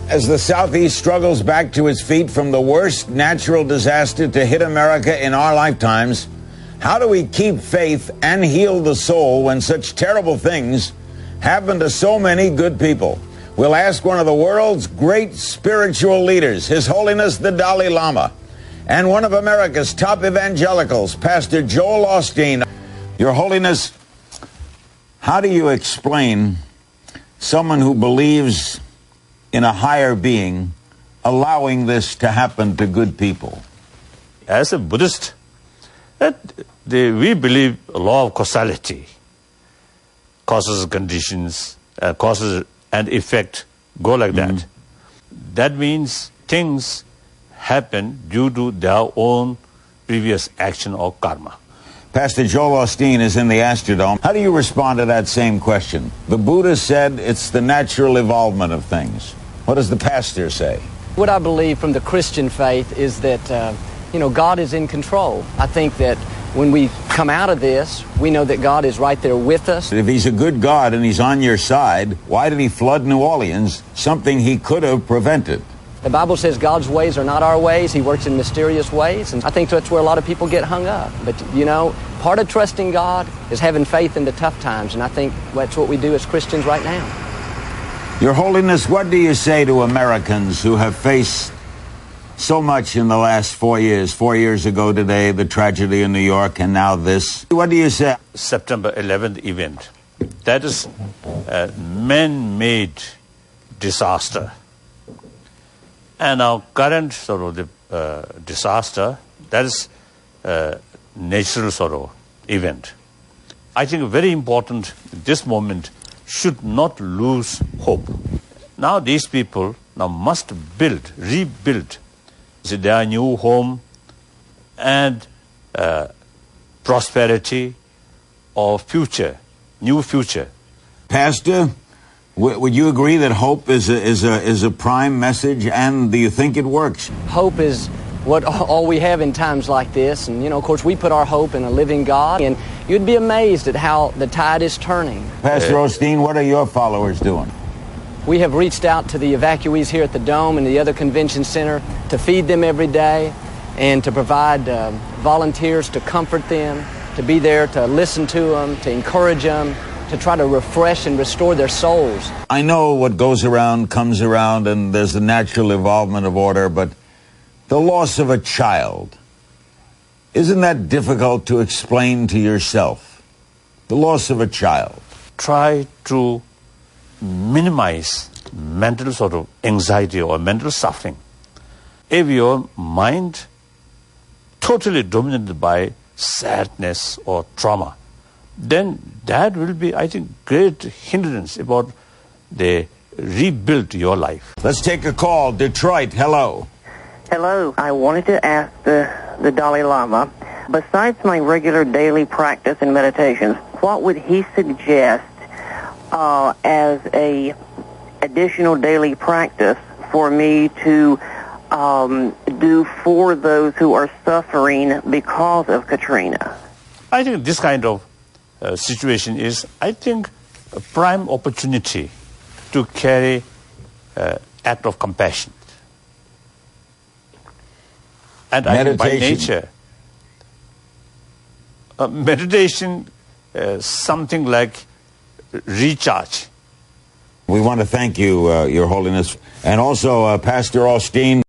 As the Southeast struggles back to its feet from the worst natural disaster to hit America in our lifetimes, how do we keep faith and heal the soul when such terrible things happen to so many good people? We'll ask one of the world's great spiritual leaders, His Holiness the Dalai Lama, and one of America's top evangelicals, Pastor Joel Osteen. Your Holiness, how do you explain someone who believes in a higher being allowing this to happen to good people? As a Buddhist, we believe a law of causality. Causes and conditions, causes and effect go like that. That means things happen due to their own previous action or karma. Pastor Joel Osteen is in the Astrodome. How do you respond to that same question? The Buddha said it's the natural evolvement of things. What does the pastor say? What I believe from the Christian faith is that, God is in control. I think that when we come out of this, we know that God is right there with us. If He's a good God and He's on your side, why did He flood New Orleans? Something He could have prevented. The Bible says God's ways are not our ways. He works in mysterious ways. And I think that's where a lot of people get hung up. But, part of trusting God is having faith in the tough times. And I think that's what we do as Christians right now. Your Holiness, what do you say to Americans who have faced so much in the last 4 years? 4 years ago today, the tragedy in New York, and now this. What do you say? September 11th event. That is a man-made disaster. And our current disaster, that is a natural event. I think very important this moment should not lose hope. Now these people must rebuild their new home and prosperity or new future. Pastor, would you agree that hope is a prime message, and do you think it works? Hope is what all we have in times like this. And, of course, we put our hope in a living God, and you'd be amazed at how the tide is turning. Pastor Osteen, what are your followers doing? We have reached out to the evacuees here at the Dome and the other convention center to feed them every day and to provide volunteers to comfort them, to be there to listen to them, to encourage them, to try to refresh and restore their souls. I know what goes around comes around, and there's a natural evolvement of order, but the loss of a child, isn't that difficult to explain to yourself? The loss of a child. Try to minimize mental anxiety or mental suffering. If your mind totally dominated by sadness or trauma, then that will be, I think, great hindrance about the rebuild your life. Let's take a call. Detroit, hello. Hello. I wanted to ask the Dalai Lama, besides my regular daily practice and meditations, what would he suggest as a additional daily practice for me to do for those who are suffering because of Katrina? I think this kind of situation is, I think, a prime opportunity to carry act of compassion. And I think by nature, meditation something like recharge. We want to thank you, Your Holiness, and also Pastor Osteen.